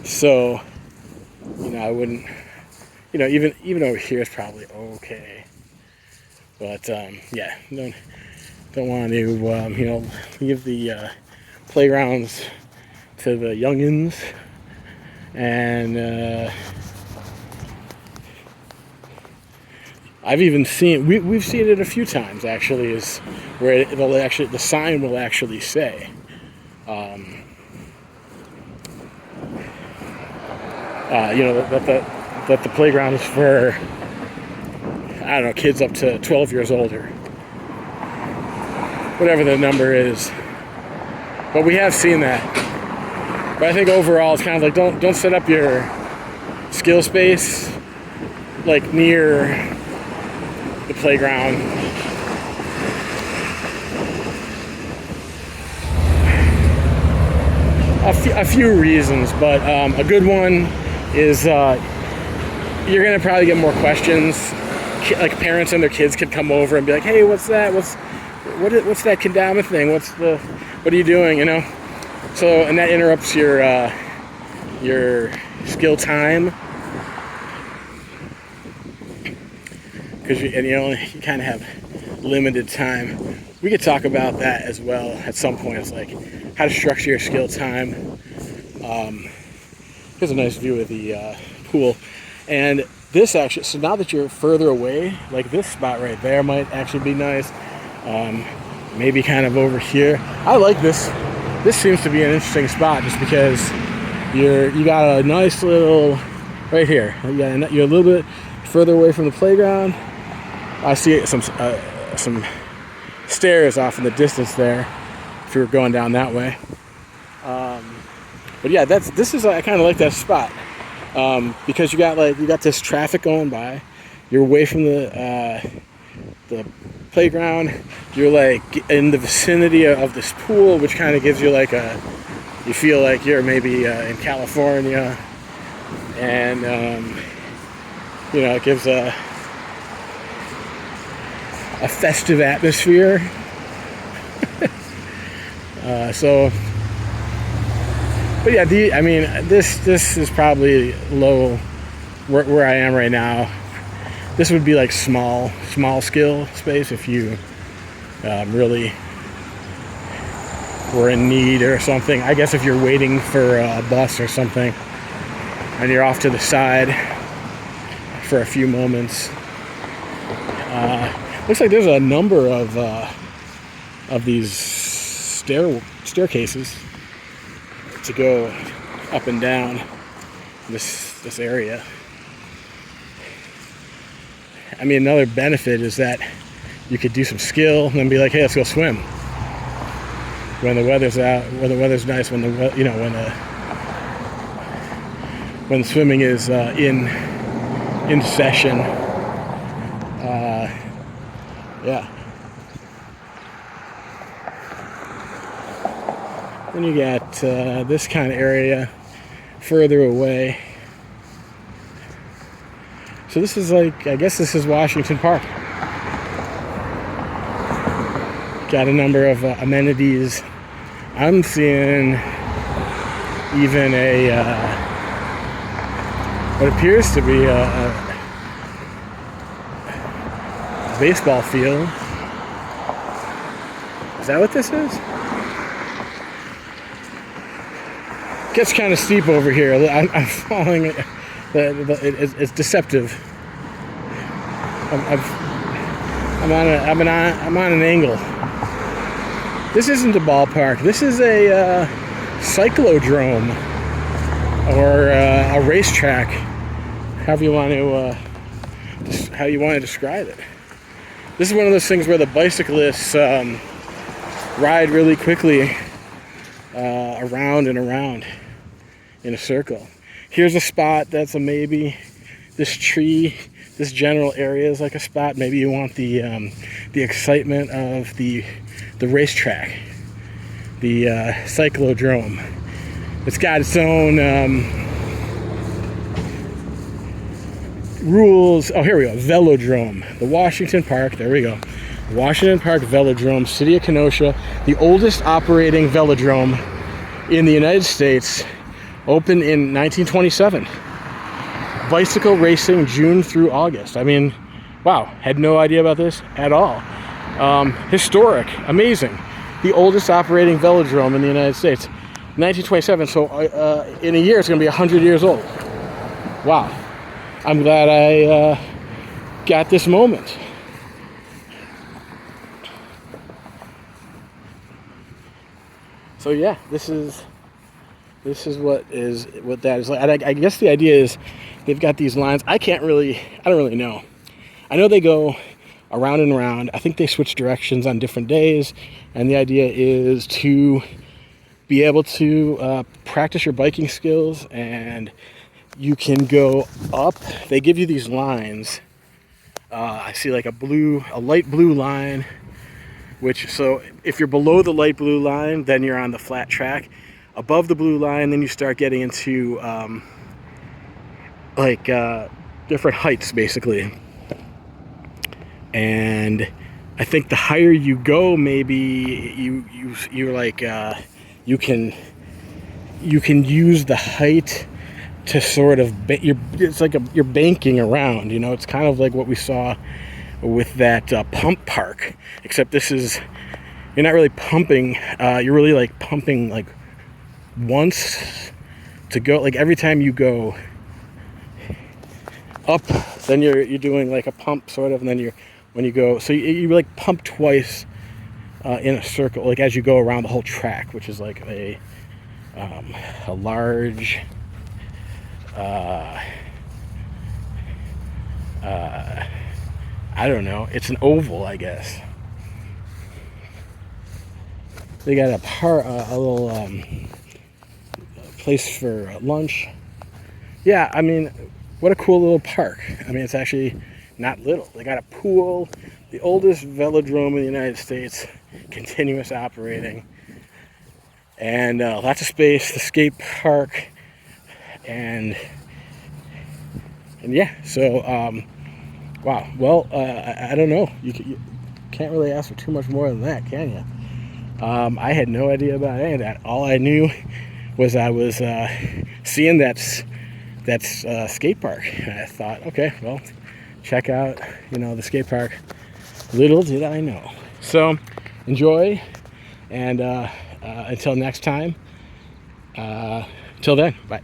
So, I wouldn't, even over here is probably okay. But yeah, don't want to leave the playgrounds to the youngins. And I've even seen, we've seen it a few times actually, is where the sign will actually say, that the playground is for, I don't know, kids up to 12 years old or whatever the number is. But we have seen that. But I think overall it's kind of like don't set up your skill space like near the playground. A few reasons, but a good one is you're gonna probably get more questions. Like parents and their kids could come over and be like, "Hey, what's that? What's that kendama thing? What are you doing?" So, and that interrupts your skill time because you kind of have limited time. We could talk about that as well at some point. It's like how to structure your skill time. Here's a nice view of the pool, and this actually. So now that you're further away, like this spot right there might actually be nice. Maybe kind of over here. I like this. This seems to be an interesting spot just because you got a nice little right here. You're a little bit further away from the playground. I see some stairs off in the distance there if you were going down that way. But yeah, I kind of like that spot because you got this traffic going by. You're away from the playground. You're like in the vicinity of this pool, which kind of gives you you feel like you're maybe in California, and it gives a festive atmosphere. But yeah, this is probably low where I am right now. This would be like small skill space if you really were in need or something. I guess if you're waiting for a bus or something and you're off to the side for a few moments. Looks like there's a number of these staircases to go up and down this area. I mean, another benefit is that you could do some skill and then be like, "Hey, let's go swim." When the weather's out, when the weather's nice, when when swimming is in session. Yeah. Then you got this kind of area further away. So this is I guess this is Washington Park. Got a number of amenities. I'm seeing even what appears to be a baseball field. Is that what this is? Gets kind of steep over here. I'm falling. It's deceptive. I'm on an angle. This isn't a ballpark. This is a cyclodrome or a racetrack, however you want to describe it. This is one of those things where the bicyclists ride really quickly around and around in a circle. Here's a spot that's a maybe. This tree, this general area is like a spot. Maybe you want the excitement of the racetrack, the cyclodrome. It's got its own rules. Oh, here we go. Velodrome. The Washington Park. There we go. Washington Park Velodrome, City of Kenosha, the oldest operating velodrome in the United States, Opened in 1927. Bicycle racing June through August. I mean, wow, had no idea about this at all. Historic, amazing. The oldest operating velodrome in the United States. 1927, so in a year it's going to be 100 years old. Wow. I'm glad I got this moment. So yeah, this is what that is like. I guess the idea is they've got these lines. I don't really know. I know they go around and around. I think they switch directions on different days, and the idea is to be able to practice your biking skills, and you can go up. They give you these lines. I see like a light blue line, so if you're below the light blue line, then you're on the flat track. Above the blue line, then you start getting into different heights, basically. And I think the higher you go, maybe you're like you can use the height to sort of it's like you're banking around. You know, it's kind of like what we saw with that pump park, except this is, you're not really pumping. You're really like pumping like once to go. Like every time you go up, then you're doing like a pump sort of, and then when you go, so you like pump twice in a circle, like as you go around the whole track, which is like a large I don't know, it's an oval, I guess. They got a little place for lunch. Yeah, I mean, what a cool little park. I mean, it's actually not little. They got a pool, the oldest velodrome in the United States, continuous operating, and lots of space, the skate park, and yeah, so wow. Well, I don't know. You can't really ask for too much more than that, can you? I had no idea about any of that. All I knew was I was seeing that skate park, and I thought, okay, well, check out, the skate park. Little did I know. So enjoy, and until next time, till then, bye.